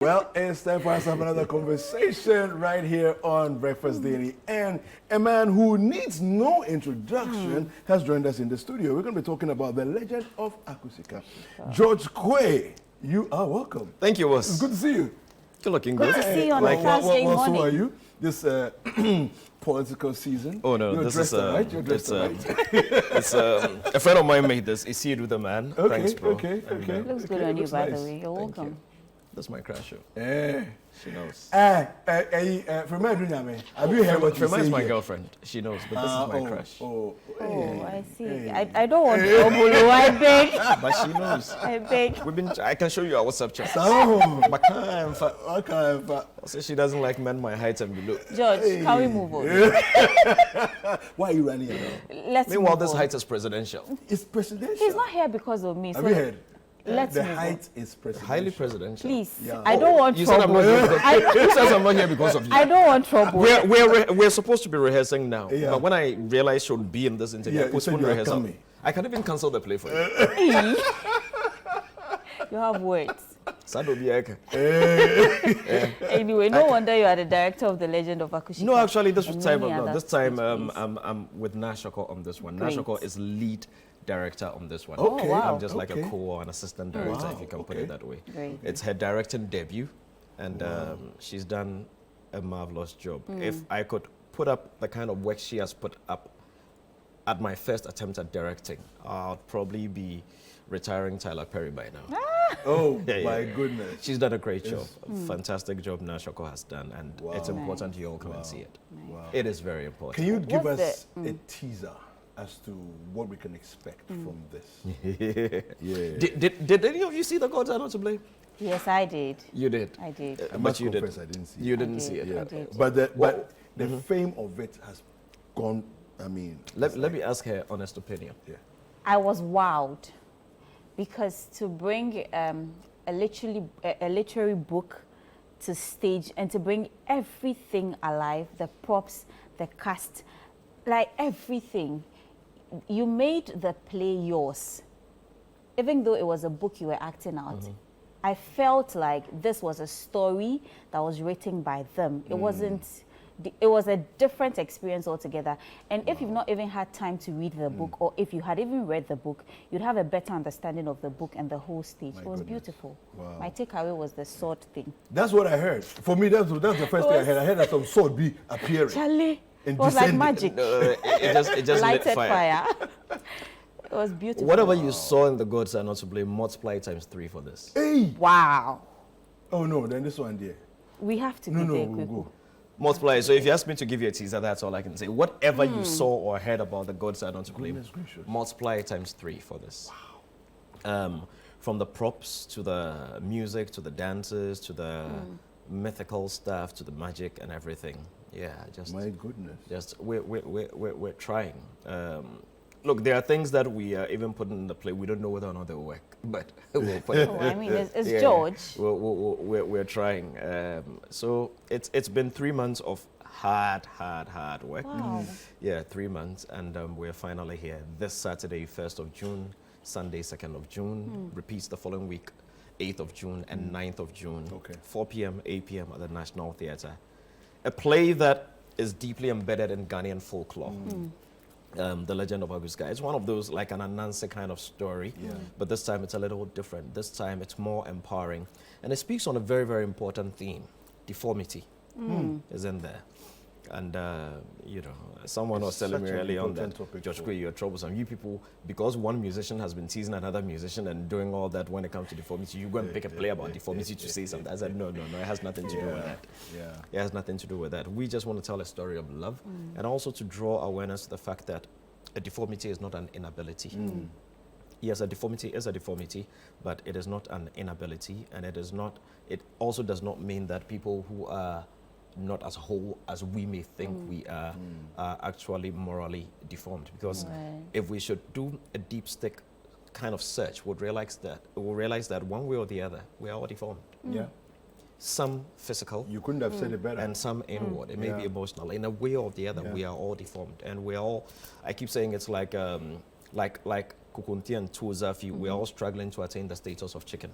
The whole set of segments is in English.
Well, it's time for us to have another conversation right here on Breakfast Daily. And a man who needs no introduction has joined us in the studio. We're going to be talking about the Legend of Aku Sika. George Quay, you are welcome. Thank you, boss. It's good to see you. You're looking good. Good to see you on a Thursday morning. So are you? This political season. Oh no, You're this dressed is right. You're dressed right. it's a friend of mine made this. Is he the man? Okay, Thanks, bro. okay. Looks good on you, looks by nice. the way. You're welcome. That's my crush show. Eh. She knows. From my dream, have you heard what you Frema say is my here? girlfriend. She knows, but this is my crush. Oh, I see. Hey. I don't want trouble. I beg. But she knows. I beg. I can show you our WhatsApp chat. Oh, But can't. okay. Say she doesn't like men my height and below. George, can we move on? Why are you running around? Let's Meanwhile, move this on. height is presidential. It's presidential. He's not here because of me. Have So you heard? let's The move height is presidential. Highly presidential. Please, Yeah. I don't want You said I'm trouble. not here because, you said I'm not here because of you. I don't want trouble. We're supposed to be rehearsing now, Yeah. but when I realized she would be in this interview, Yeah, I you said postponed you are rehearsal. coming. I can even cancel the play for you. You have words. Sado Biaka. Anyway, no wonder you are the director of the Legend of Aku Sika. No, actually, this and time, many no, other this time plays. I'm with Nashoko on this one. Great. Nashoko is lead director on this one. Okay. Oh, wow. I'm just like a Okay. co or an assistant director, Wow, if you can put okay. it that way. Great. It's her directing debut, and she's done a marvelous job. If I could put up the kind of work she has put up at my first attempt at directing, I'll probably be retiring Tyler Perry by now. Oh, Yeah, my yeah. goodness. She's done a great job. Fantastic job Nashoko has done, and it's Wow. important you all come and see it. Wow. It is very important. Can you give What's us the- a teaser as to what we can expect from this? Yeah. Did any of you see The Gods Are Not to Blame? Yes, I did. You did. I did. I But must you confess, did. I didn't see You it. didn't did. see it. I did. But the fame of it has gone, I mean... Let me ask her honest opinion. Yeah. I was wowed because to bring a literary book to stage and to bring everything alive, the props, the cast, like everything, you made the play yours. Even though it was a book you were acting out, I felt like this was a story that was written by them. It wasn't. It was a different experience altogether. And if you've not even had time to read the book, or if you had even read the book, you'd have a better understanding of the book and the whole stage. My It was goodness. beautiful. Wow. My takeaway was the sword thing. That's what I heard. For me, that's the first thing I heard. I heard that some sword be appearing. Charlie, And it was like descending. magic. It just lit Lighted fire. It was beautiful. Whatever you saw in The Gods Are Not to Blame, multiply it times 3 for this. Hey! Wow. Oh, no, then this one there. We have to No, be there, we'll quick. go. Multiply it. So if you ask me to give you a teaser, that's all I can say. Whatever you saw or heard about The Gods Are Not to Blame, Goodness gracious. multiply it times 3 for this. Wow. From the props to the music to the dances to the mythical stuff to the magic and everything. Yeah, My goodness. just we're trying. Look, there are things that we are even putting in the play. We don't know whether or not they will work, but we'll put it. Oh, I mean, it's Yeah, George. We're trying. So it's been 3 months of hard work. Wow. Yeah, 3 months, and we're finally here this Saturday, 1st of June, Sunday, 2nd of June. Repeats the following week, 8th of June and 9th of June. Okay. 4 p.m., 8 p.m. at the National Theatre. A play that is deeply embedded in Ghanaian folklore. The Legend of Aku Sika. It's one of those like an Anansi kind of story, but this time it's a little different. This time it's more empowering, and it speaks on a very, very important theme: deformity is in there. And you know, someone was telling me such an early on important that topic George for- Quay, you're troublesome. You people, because one musician has been teasing another musician and doing all that when it comes to deformity, you go and pick a play about deformity to say something. I said, no, it has nothing to do with that. Yeah. It has nothing to do with that. We just want to tell a story of love and also to draw awareness to the fact that a deformity is not an inability. Yes, a deformity is a deformity, but it is not an inability, and it also does not mean that people who are not as whole as we may think we are actually morally deformed. Because Right. if we should do a deep stick kind of search, we'll realize that one way or the other, we are all deformed. Yeah. Some physical, You couldn't have said it better. and some inward. It may be Yeah. emotional. In a way or the other, Yeah. we are all deformed, and we're all. I keep saying it's like Kukunti and Tuzafi, we're all struggling to attain the status of chicken.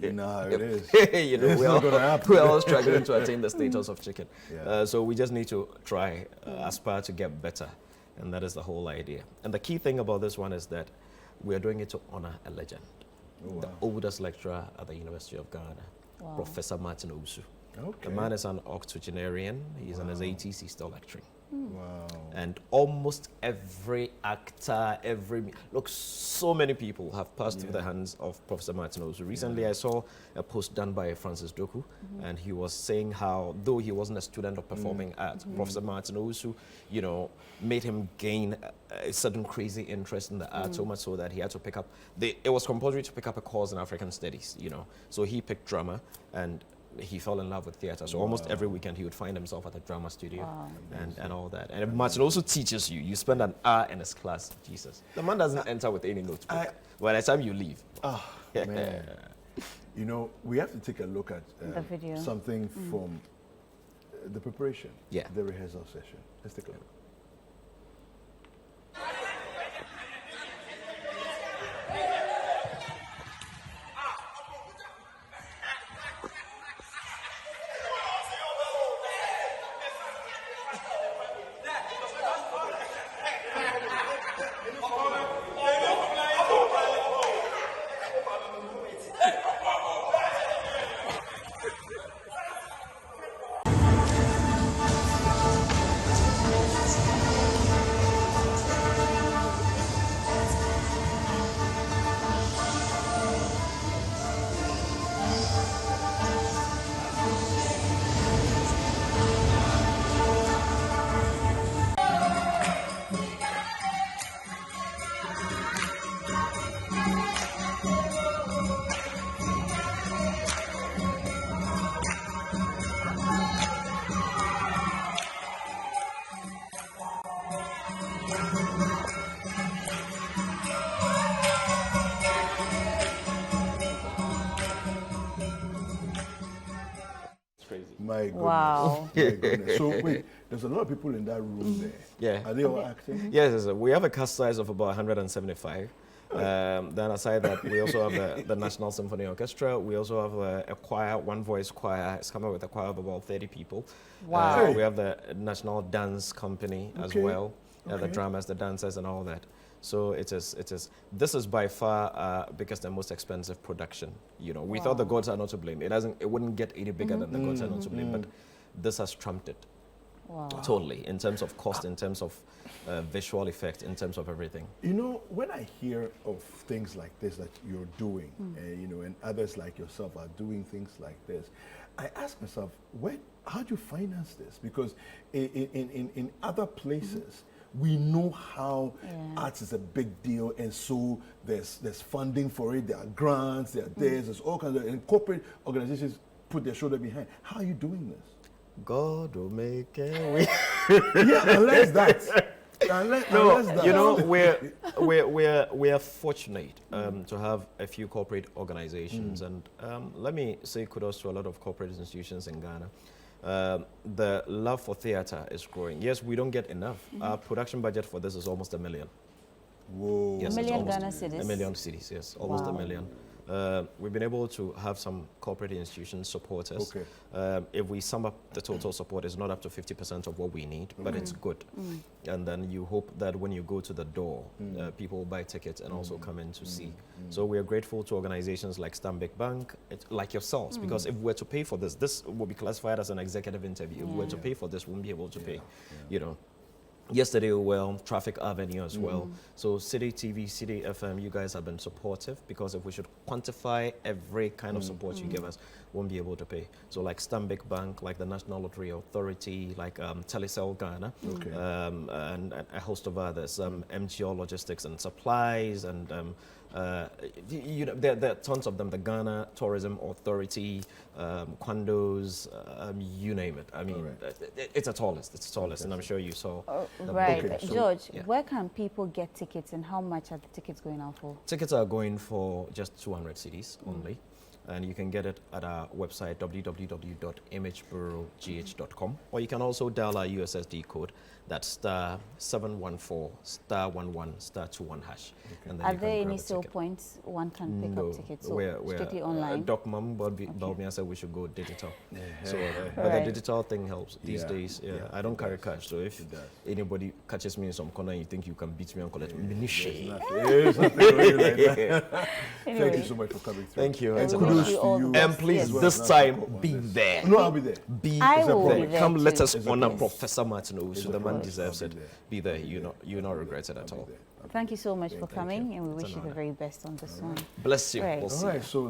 No, it is. You know, It's not gonna happen. we're all struggling to attain the status of chicken. Yeah. So we just need to try, aspire to get better. And that is the whole idea. And the key thing about this one is that we are doing it to honor a legend. Oh, The wow. oldest lecturer at the University of Ghana, Wow. Professor Martin Owusu. Okay. The man is an octogenarian. He's in his 80s. He's still lecturing. Wow. And almost every actor, look, so many people have passed through the hands of Professor Martin Owusu. Recently, I saw a post done by Francis Doku, and he was saying how, though he wasn't a student of performing arts, Professor Martin Owusu, you know, made him gain a certain crazy interest in the art, so much so that he had to pick up, it was compulsory to pick up a course in African studies, you know. So he picked drama, and he fell in love with theater. So almost every weekend he would find himself at the drama studio and all that. And Martin also teaches you. You spend an hour in his class. Jesus. The man doesn't enter with any notebook. By the time you leave. Oh, man. You know, we have to take a look at The video. something from the preparation, Yeah. the rehearsal session. Let's take a look. My goodness. Wow. My goodness. So wait, there's a lot of people in that room there. Yeah. Are they all acting? Yes, we have a cast size of about 175. Then aside that, we also have the National Symphony Orchestra. We also have a choir, one voice choir. It's coming with a choir of about 30 people. Wow. We have the National Dance Company as Okay. well. The Okay. drummers, the dancers, and all that. So this is by far because the most expensive production. You know, we thought the gods are not to blame. It wouldn't get any bigger than the gods are not to blame, but this has trumped it. Wow. Totally, in terms of cost, in terms of visual effect, in terms of everything. You know, when I hear of things like this that you're doing, you know, and others like yourself are doing things like this, I ask myself, how do you finance this? Because in other places, we know how arts is a big deal, and so there's funding for it. There are grants, there's all kinds of, and corporate organizations put their shoulder behind. How are you doing this? God will make a way. Yeah, unless that. Unless that. You know, we're fortunate to have a few corporate organizations, and let me say kudos to a lot of corporate institutions in Ghana. The love for theater is growing. Yes, we don't get enough. Our production budget for this is almost $1 million. Whoa. Yes, $1 million it's almost Ghana cedis? $1 million cities, yes, almost Wow. $1 million. We've been able to have some corporate institutions support us. Okay. If we sum up the total support, it's not up to 50% of what we need, but it's good. And then you hope that when you go to the door, people will buy tickets and also come in to see. So we are grateful to organizations like Stanbic Bank, like yourselves, because if we were to pay for this, this will be classified as an executive interview. If we were to pay for this, we won't be able to pay, you know. Yesterday, well, Traffic Avenue as well. So Citi TV, Citi FM, you guys have been supportive, because if we should quantify every kind of support you give us, we won't be able to pay. So like Stanbic Bank, like the National Lottery Authority, like Telecel Ghana, and a host of others, MGO Logistics and Supplies, and you know, there are tons of them, the Ghana Tourism Authority, Kwandos, you name it. I mean, it's a tall list, and I'm sure you saw. Right. Okay, so- George, yeah. where can people get tickets, and how much are the tickets going out for? Tickets are going for just 200 cedis only. And you can get it at our website, www.imageburrowgh.com. Or you can also dial our USSD code. That's star 714 star 11 star 21 hash. And then Are you can there grab any a sale ticket. points one can pick No, up tickets? So we're strictly online? Doc Mum Balmia said we should go digital. So, but Right. the digital thing helps these Yeah, days. Yeah, yeah, I don't it carry does. cash, so if It does. anybody catches me in some corner and you think you can beat me and collect There's minutiae. nothing really like that. Thank Anyway. you so much for coming through. Thank you. And It's we an wish honor. you all the you. best. And please, Yes. this time, be there. No, I'll be there. Be I there. will be there Come, let too. us It's honor okay. Professor Martin Owusu. The man promise. deserves I'll it. be there. Be there. You not regret it at all. Thank you so much for coming, and we It's wish an you the honor. very best on this one. Bless you. Right. We'll All see right, you. so